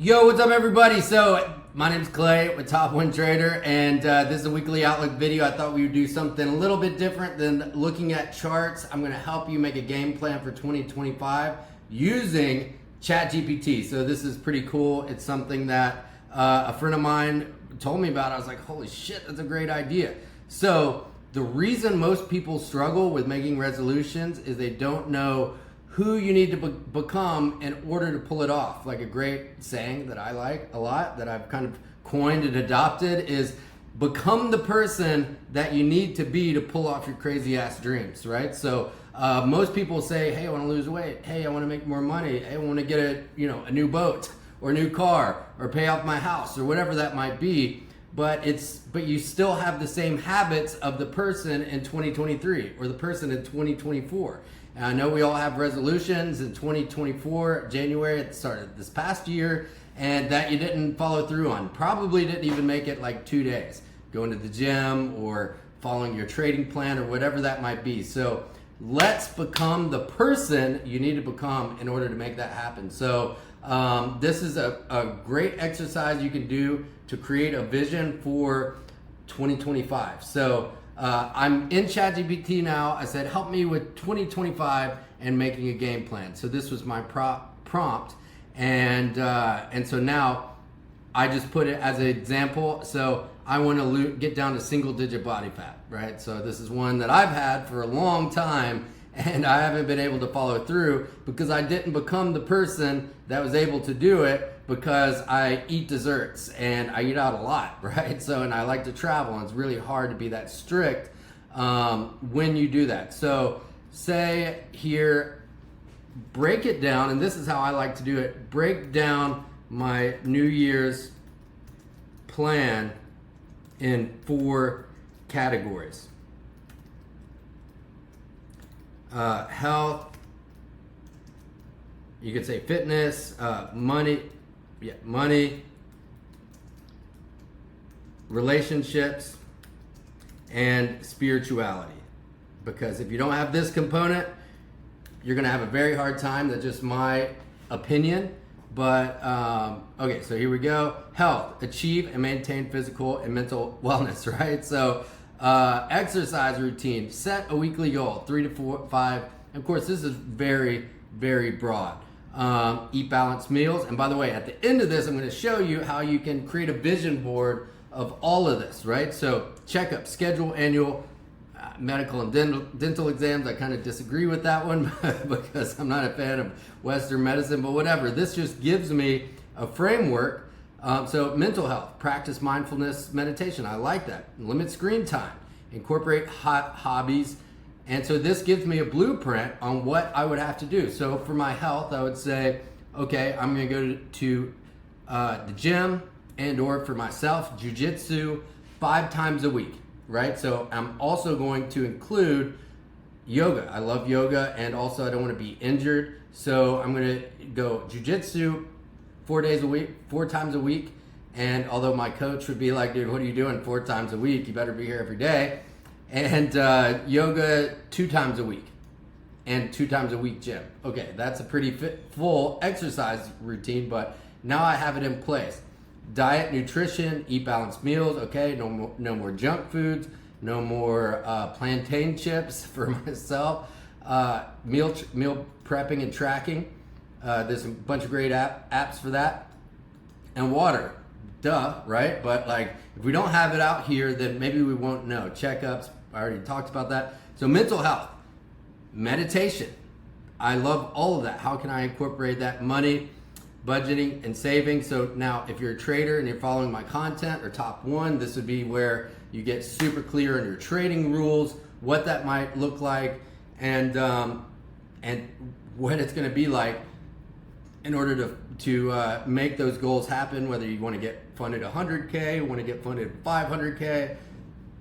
Yo, what's up everybody? So my name's Clay with Top One Trader, and this is a weekly outlook video. I thought we would do something a little bit different than looking at charts. I'm going to help you make a game plan for 2025 using ChatGPT. So this is pretty cool. It's something that a friend of mine told me about. I was like, holy shit, that's a great idea. So the reason most people struggle with making resolutions is they don't know who you need to become in order to pull it off. Like a great saying that I like a lot, that I've kind of coined and adopted, is become the person that you need to be to pull off your crazy ass dreams, right? So most people say, hey, I want to lose weight. Hey, I want to make more money. Hey, I want to get a new boat or a new car or pay off my house or whatever that might be. But you still have the same habits of the person in 2023 or the person in 2024. And I know we all have resolutions in 2024, January, at the start of this past year, and that you didn't follow through on. Probably didn't even make it like 2 days. Going to the gym or following your trading plan or whatever that might be. So let's become the person you need to become in order to make that happen. So this is a great exercise you can do to create a vision for 2025. So I'm in ChatGPT now. I said, help me with 2025 and making a game plan. So this was my prompt, and so now I just put it as an example. So I want to get down to single-digit body fat, right? So this is one that I've had for a long time, and I haven't been able to follow through because I didn't become the person that was able to do it, because I eat desserts and I eat out a lot, right? So, and I like to travel, and it's really hard to be that strict when you do that. So say here, break it down, and this is how I like to do it. Break down my New Year's plan in 4 categories. Health, you could say fitness, money, relationships, and spirituality. Because if you don't have this component, you're gonna have a very hard time. That's just my opinion. But okay, so here we go. Health, achieve and maintain physical and mental wellness, right? So exercise routine, set a weekly goal, 3 to 4, 5. Of course, this is very, very broad. Eat balanced meals. And by the way, at the end of this, I'm going to show you how you can create a vision board of all of this, right? So checkup, schedule annual medical and dental exams. I kind of disagree with that one because I'm not a fan of Western medicine, but whatever. This just gives me a framework. So mental health, practice mindfulness meditation. I like that. Limit screen time, incorporate hobbies. And so this gives me a blueprint on what I would have to do. So for my health, I would say, okay, I'm gonna go to the gym, and or for myself, jujitsu 5 times a week, right? So I'm also going to include yoga. I love yoga, and also I don't wanna be injured. So I'm gonna go jujitsu 4 days a week, 4 times a week. And although my coach would be like, dude, what are you doing 4 times a week? You better be here every day. And yoga 2 times a week, and 2 times a week gym. Okay, that's a pretty full exercise routine, but now I have it in place. Diet, nutrition, eat balanced meals. Okay, no more junk foods, no more plantain chips for myself. Meal prepping and tracking. There's a bunch of great apps for that. And water. Duh, right? But like, if we don't have it out here, then maybe we won't know. Checkups, I already talked about that. So mental health, meditation. I love all of that. How can I incorporate that? Money, budgeting, and saving. So now if you're a trader and you're following my content or Top One, this would be where you get super clear on your trading rules, what that might look like, and what it's gonna be like in order to make those goals happen, whether you want to get funded 100K, want to get funded 500K,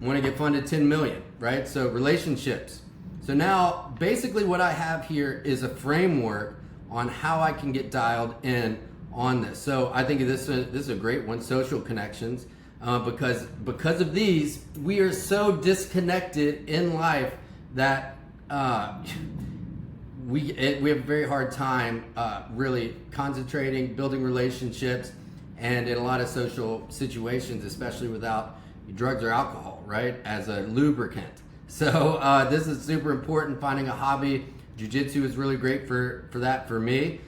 want to get funded 10 million, right? So relationships. So now basically what I have here is a framework on how I can get dialed in on this. So I think this is a great one, social connections, because of these, we are so disconnected in life that we have a very hard time really concentrating, building relationships, and in a lot of social situations, especially without drugs or alcohol, right, as a lubricant. So this is super important, finding a hobby. Jiu-jitsu is really great for that for me.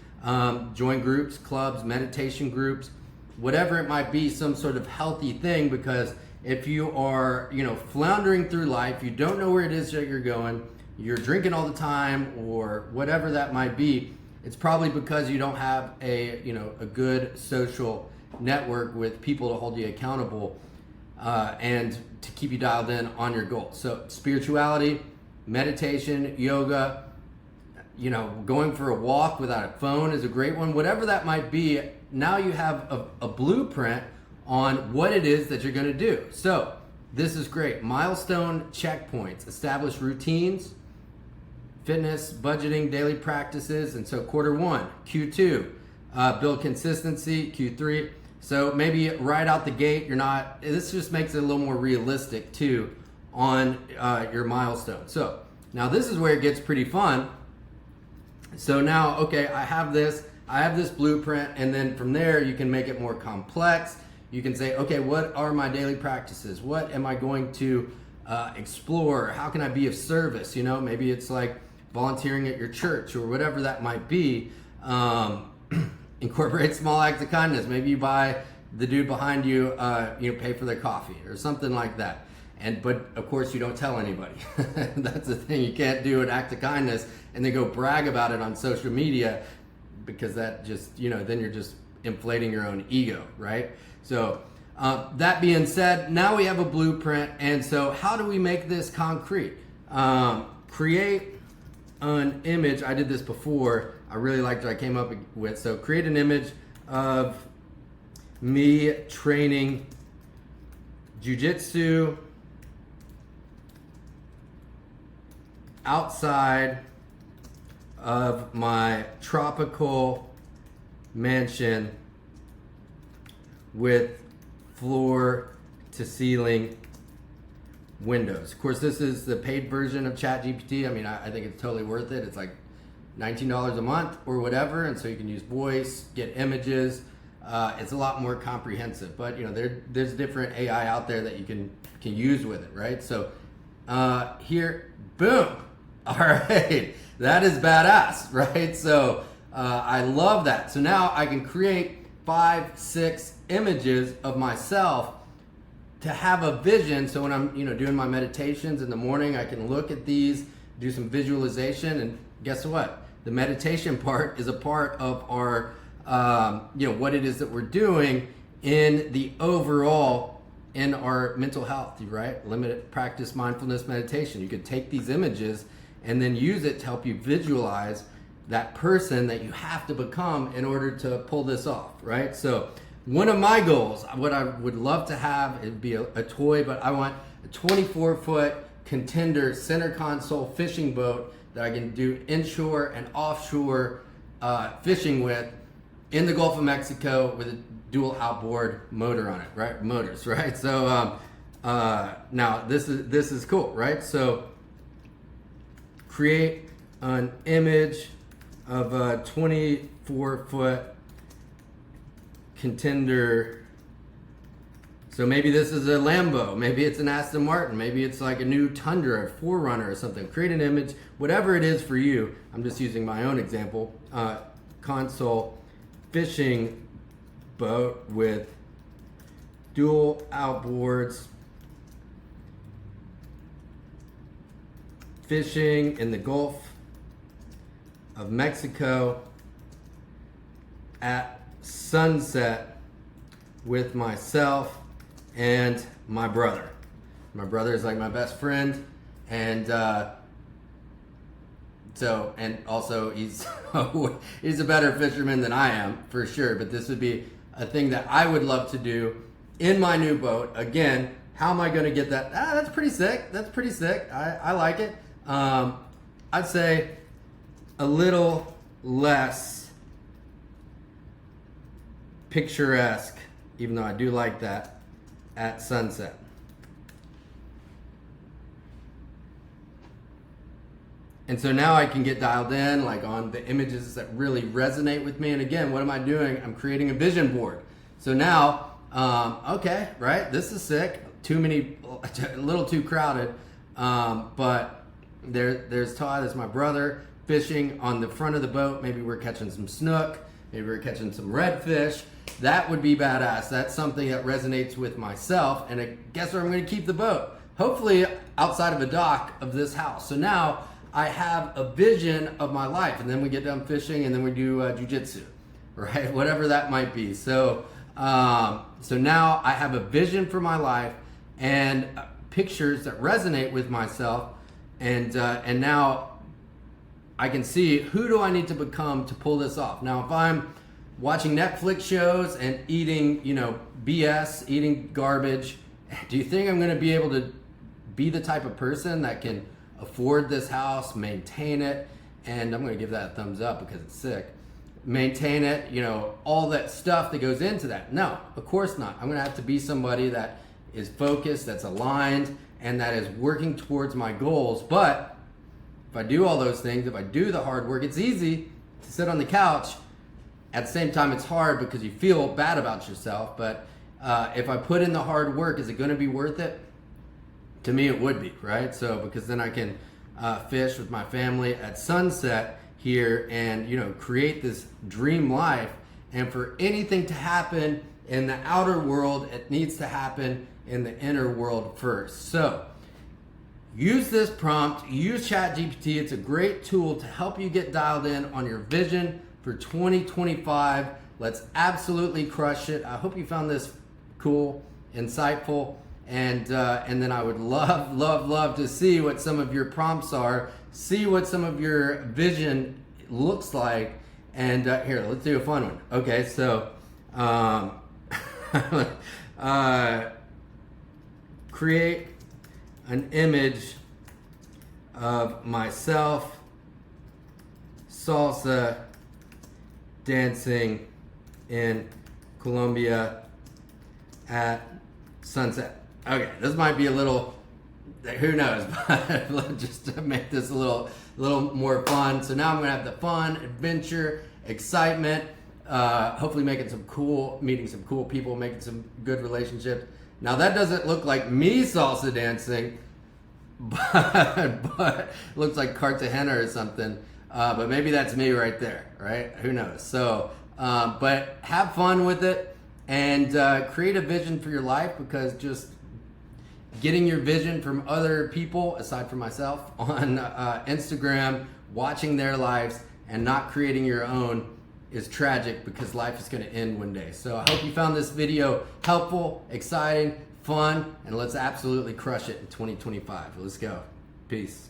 Join groups, clubs, meditation groups, whatever it might be, some sort of healthy thing, because if you are, floundering through life, you don't know where it is that you're going, you're drinking all the time or whatever that might be, it's probably because you don't have a good social network with people to hold you accountable and to keep you dialed in on your goals. So spirituality, meditation, yoga, going for a walk without a phone is a great one. Whatever that might be, now you have a blueprint on what it is that you're going to do. So this is great. Milestone checkpoints, establish routines, fitness, budgeting, daily practices. And so quarter one, Q2, build consistency, Q3. So maybe right out the gate, this just makes it a little more realistic too on your milestone. So now this is where it gets pretty fun. So now, okay, I have this blueprint, and then from there you can make it more complex. You can say, okay, what are my daily practices? What am I going to explore? How can I be of service? Maybe it's like volunteering at your church or whatever that might be. Incorporate small acts of kindness. Maybe you buy the dude behind you, pay for their coffee or something like that. But of course you don't tell anybody. That's the thing. You can't do an act of kindness and then go brag about it on social media, because that just, then you're just inflating your own ego, right? So that being said, now we have a blueprint. And so how do we make this concrete? Create an image. I did this before. I really liked what I came up with. So create an image of me training jiu-jitsu outside of my tropical mansion with floor to ceiling windows. Of course, this is the paid version of ChatGPT. I mean, I think it's totally worth it. It's like $19 a month or whatever, and so you can use voice, get images. It's a lot more comprehensive, but there's different AI out there that you can use with it, right? So here, boom. All right, that is badass, right? So I love that. So now I can create 5, 6 images of myself to have a vision. So when I'm doing my meditations in the morning, I can look at these, do some visualization, and guess what? The meditation part is a part of our what it is that we're doing in the overall in our mental health, right? Limited practice mindfulness meditation. You could take these images and then use it to help you visualize that person that you have to become in order to pull this off, right? So one of my goals, what I would love to have, it'd be a toy, but I want a 24-foot contender center console fishing boat that I can do inshore and offshore fishing with in the Gulf of Mexico with a dual outboard motor on it, right? Motors, right? So now this is cool, right? So create an image of a 24-foot contender. So maybe this is a Lambo, maybe it's an Aston Martin, maybe it's like a new Tundra, a 4Runner or something. Create an image, whatever it is for you. I'm just using my own example. Console fishing boat with dual outboards, fishing in the Gulf of Mexico at sunset with myself and my brother. My brother is like my best friend, and also he's he's a better fisherman than I am for sure. But this would be a thing that I would love to do in my new boat. Again, how am I going to get that? That's pretty sick. That's pretty sick. I like it. I'd say a little less picturesque, even though I do like that, at sunset. And so now I can get dialed in like on the images that really resonate with me. And again, what am I doing? I'm creating a vision board. So now, okay, right? This is sick. Too many, a little too crowded. But there's Todd, that's my brother, fishing on the front of the boat. Maybe we're catching some snook. Maybe we're catching some redfish. That would be badass. That's something that resonates with myself. And guess where I'm going to keep the boat? Hopefully outside of a dock of this house. So now I have a vision of my life. And then we get done fishing and then we do jujitsu, right? Whatever that might be. So, so now I have a vision for my life and pictures that resonate with myself. And now I can see who do I need to become to pull this off. Now, if I'm watching Netflix shows and eating, BS, eating garbage, do you think I'm going to be able to be the type of person that can afford this house, maintain it, and I'm going to give that a thumbs up because it's sick, maintain it, all that stuff that goes into that? No, of course not. I'm going to have to be somebody that is focused, that's aligned, and that is working towards my goals. But if I do all those things, if I do the hard work, it's easy to sit on the couch. At the same time, it's hard because you feel bad about yourself. But if I put in the hard work, is it going to be worth it? To me, it would be, right? So because then I can fish with my family at sunset here and, create this dream life. And for anything to happen in the outer world, it needs to happen in the inner world first. So use this prompt, use ChatGPT. It's a great tool to help you get dialed in on your vision for 2025. Let's absolutely crush it. I hope you found this cool, insightful, and then I would love to see what some of your prompts are, see what some of your vision looks like, and here, let's do a fun one. Okay, so create an image of myself salsa dancing in Colombia at sunset. Okay, this might be a little, who knows, but just to make this a little more fun. So now I'm gonna have the fun, adventure, excitement, hopefully meeting some cool people, making some good relationships. Now that doesn't look like me salsa dancing, but it looks like Cartagena or something. But maybe that's me right there, right? Who knows? So, but have fun with it and create a vision for your life, because just getting your vision from other people, aside from myself, on Instagram, watching their lives and not creating your own is tragic, because life is going to end one day. So I hope you found this video helpful, exciting, fun, and let's absolutely crush it in 2025. Let's go. Peace.